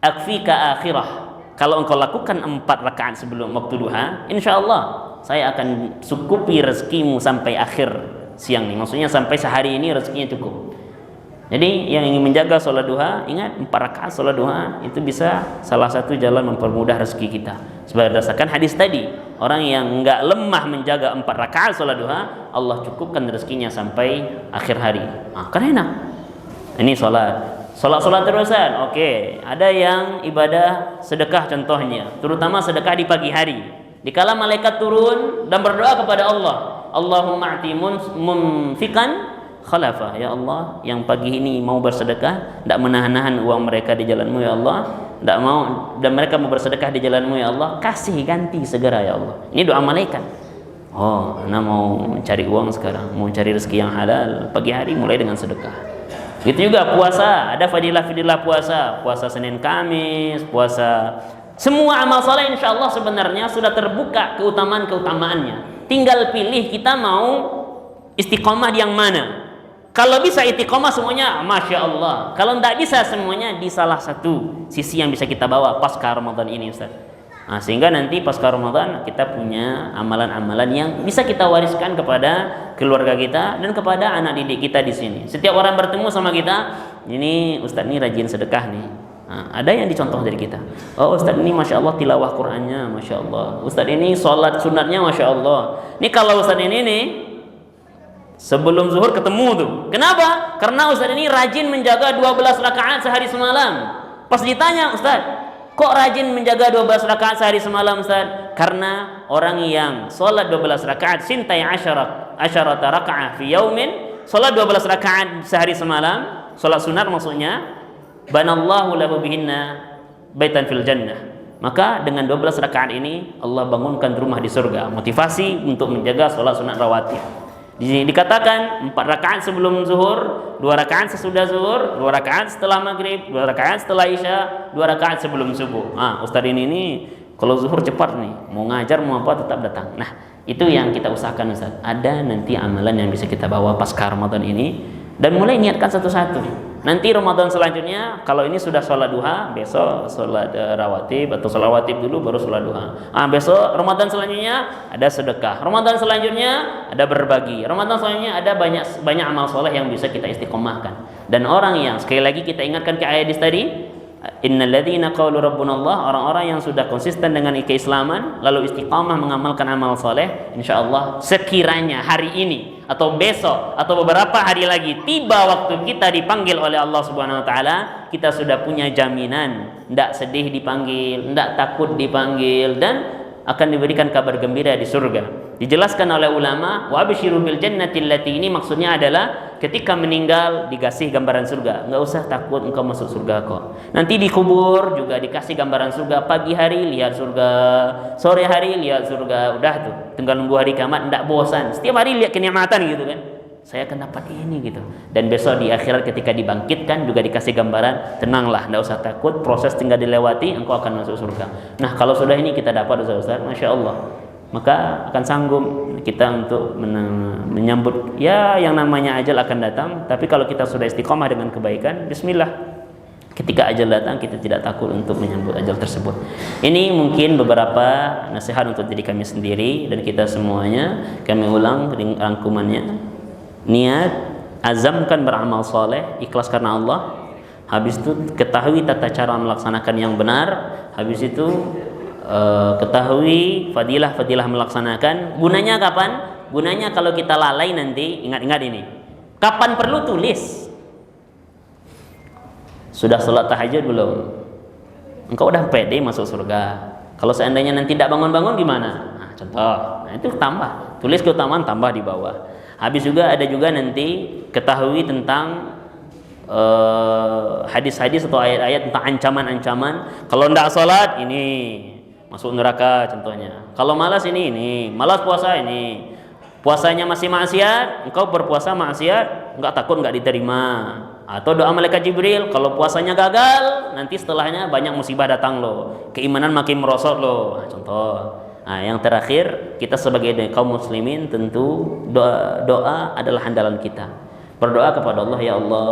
Akfika akhirah, kalau engkau lakukan 4 rakaat sebelum waktu duha, insyaallah saya akan cukupi rezekimu sampai akhir siang nih, maksudnya sampai sehari ini rezekinya cukup. Jadi yang ingin menjaga sholat duha, ingat 4 rakaat sholat duha itu bisa salah satu jalan mempermudah rezeki kita. Berdasarkan hadis tadi, orang yang enggak lemah menjaga 4 rakaat sholat duha, Allah cukupkan rezekinya sampai akhir hari. Kan enak. Ini Salat terusan. Oke. Ada yang ibadah sedekah contohnya, terutama sedekah di pagi hari. Dikala malaikat turun dan berdoa kepada Allah, Allahumma a'ti mumfikan khalafah. Ya Allah, yang pagi ini mau bersedekah, tidak menahan-nahan uang mereka di jalan-Mu ya Allah, tidak mau, dan mereka mau bersedekah di jalan-Mu ya Allah, kasih ganti segera ya Allah. Ini doa malaikat. Oh, anak mau cari uang sekarang, mau cari rezeki yang halal, pagi hari mulai dengan sedekah. Gitu juga puasa, ada fadilah-fadilah puasa Senin Kamis, puasa, semua amal soleh insya Allah sebenarnya sudah terbuka keutamaan-keutamaannya. Tinggal pilih kita mau istiqomah yang mana. Kalau bisa istiqomah semuanya, Masya Allah. Kalau tidak bisa semuanya, di salah satu sisi yang bisa kita bawa pasca Ramadan ini, Ustaz. Nah, sehingga nanti pasca Ramadan kita punya amalan-amalan yang bisa kita wariskan kepada keluarga kita dan kepada anak didik kita di sini. Setiap orang bertemu sama kita, ini Ustaz ini rajin sedekah nih. Nah, ada yang dicontoh dari kita. Oh, Ustaz ini Masya Allah tilawah Qur'annya, Masya Allah. Ustaz ini sholat sunatnya, Masya Allah. Ini kalau Ustaz ini nih sebelum zuhur ketemu tuh. Kenapa? Karena Ustaz ini rajin menjaga 12 rakaat sehari semalam. Pas ditanya, Ustaz, kok rajin menjaga 12 rakaat sehari semalam, Ustaz? Karena orang yang sholat 12 rakaat, sintai asyarata raka'ah fi yaumin, sholat 12 rakaat sehari semalam, sholat sunat maksudnya, banallahu lahu bihinna baitan fil jannah. Maka dengan 12 rakaat ini Allah bangunkan rumah di surga. Motivasi untuk menjaga sholat sunat rawatib. Dikatakan 4 rakaat sebelum zuhur, 2 rakaat sesudah zuhur, 2 rakaat setelah maghrib, 2 rakaat setelah isya, 2 rakaat sebelum subuh. Ustaz ini kalau zuhur cepat nih, mau ngajar mau apa tetap datang. Nah, itu yang kita usahakan, Ustaz. Ada nanti amalan yang bisa kita bawa pasca Ramadan ini, dan mulai niatkan satu-satu. Nanti Ramadan selanjutnya, kalau ini sudah sholat duha, besok sholat rawatib, atau sholat rawatib dulu baru sholat duha. Besok Ramadan selanjutnya ada sedekah. Ramadan selanjutnya ada berbagi. Ramadan selanjutnya ada banyak amal soleh yang bisa kita istiqomahkan. Dan orang yang, sekali lagi kita ingatkan ke ayat tadi, innalladzina qalu rabbunallah, orang-orang yang sudah konsisten dengan keislaman lalu istiqamah mengamalkan amal soleh, insyaallah sekiranya hari ini atau besok atau beberapa hari lagi tiba waktu kita dipanggil oleh Allah Subhanahu wa taala, kita sudah punya jaminan tidak sedih dipanggil, tidak takut dipanggil, dan akan diberikan kabar gembira di surga. Dijelaskan oleh ulama, wa absyiru bil jannati allati, ini maksudnya adalah ketika meninggal dikasih gambaran surga. Enggak usah takut engkau masuk surga kok. Nanti dikubur juga dikasih gambaran surga. Pagi hari lihat surga, sore hari lihat surga. Udah tuh, tinggal nunggu hari kiamat, enggak bosan. Setiap hari lihat kenikmatan gitu kan. Saya akan dapat ini gitu. Dan besok di akhirat ketika dibangkitkan juga dikasih gambaran, tenanglah, tidak usah takut, proses tinggal dilewati, engkau akan masuk surga. Nah, kalau sudah ini kita dapat, Ustaz, Masya Allah, maka akan sanggup kita untuk menyambut ya yang namanya ajal akan datang. Tapi kalau kita sudah istiqomah dengan kebaikan, bismillah, ketika ajal datang kita tidak takut untuk menyambut ajal tersebut. Ini mungkin beberapa nasihat untuk diri kami sendiri dan kita semuanya. Kami ulang rangkumannya. Niat, azamkan beramal soleh, ikhlas karena Allah. Habis itu ketahui tata cara melaksanakan yang benar. Habis itu ketahui fadilah-fadilah melaksanakan. Gunanya kapan? Gunanya kalau kita lalai nanti, ingat-ingat ini. Kapan perlu tulis? Sudah sholat tahajud belum? Engkau udah pede masuk surga. Kalau seandainya nanti tidak bangun-bangun gimana? Nah, contoh, nah itu tambah. Tulis keutamaan, tambah di bawah. Habis juga ada juga nanti ketahui tentang hadis-hadis atau ayat-ayat tentang ancaman-ancaman. Kalau tidak sholat ini masuk neraka contohnya. Kalau malas ini malas puasa ini. Puasanya masih maksiat, engkau berpuasa maksiat, enggak takut enggak diterima. Atau doa malaikat Jibril, kalau puasanya gagal, nanti setelahnya banyak musibah datang loh. Keimanan makin merosot loh. Nah, contoh. Nah, yang terakhir, kita sebagai kaum muslimin tentu doa adalah andalan kita. Berdoa kepada Allah, ya Allah,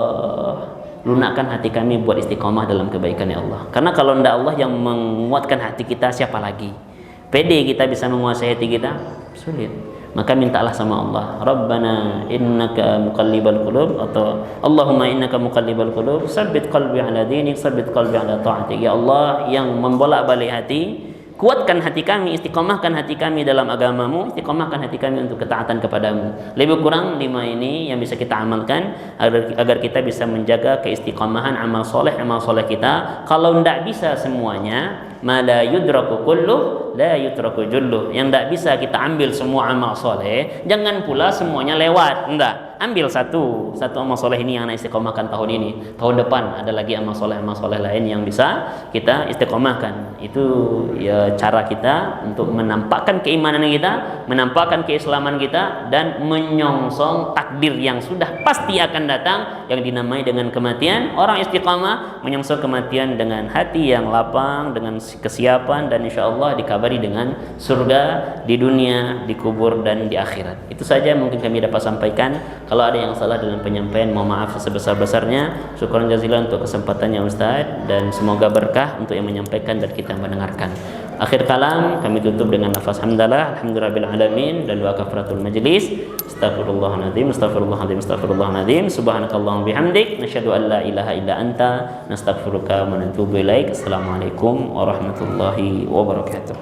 lunakkan hati kami buat istiqomah dalam kebaikan ya Allah. Karena kalau tidak Allah yang menguatkan hati kita, siapa lagi? Pede kita bisa menguasai hati kita? Sulit. Maka mintalah sama Allah, Rabbana innaka muqallibal qulub, atau Allahumma innaka muqallibal qulub, tsabbit qalbi ala dinik, tsabbit qalbi ala ta'atik. Ya Allah yang membolak-balik hati, kuatkan hati kami, istiqomahkan hati kami dalam agamamu, istiqomahkan hati kami untuk ketaatan kepadamu. Lebih kurang 5 ini yang bisa kita amalkan agar kita bisa menjaga keistiqomahan amal soleh kita. Kalau tidak bisa semuanya, ma la yudraku kulluh la yutraku julluh, yang tidak bisa kita ambil semua amal soleh, jangan pula semuanya lewat. Enggak, ambil satu amal soleh ini yang anak istiqomahkan tahun ini. Tahun depan ada lagi amal soleh lain yang bisa kita istiqomahkan. Itu ya cara kita untuk menampakkan keimanan kita, menampakkan keislaman kita, dan menyongsong takdir yang sudah pasti akan datang yang dinamai dengan kematian. Orang istiqomah menyongsong kematian dengan hati yang lapang, dengan kesiapan, dan insya Allah dikabari dengan surga di dunia, di kubur, dan di akhirat. Itu saja mungkin kami dapat sampaikan. Kalau ada yang salah dalam penyampaian, mohon maaf sebesar-besarnya. Syukran jazilan untuk kesempatannya Ustaz, dan semoga berkah untuk yang menyampaikan dan kita mendengarkan. Akhir kalam kami tutup dengan lafaz hamdalah, alhamdulillahirabbil alamin, dan doa kafaratul majlis. Astaghfirullahaladzim, astaghfirullahaladzim, astaghfirullahaladzim. Subhanakallahumma bihamdik, nasyhadu an la ilaha illa anta, nastaghfiruka wa natubu ilaik. Assalamualaikum warahmatullahi wabarakatuh.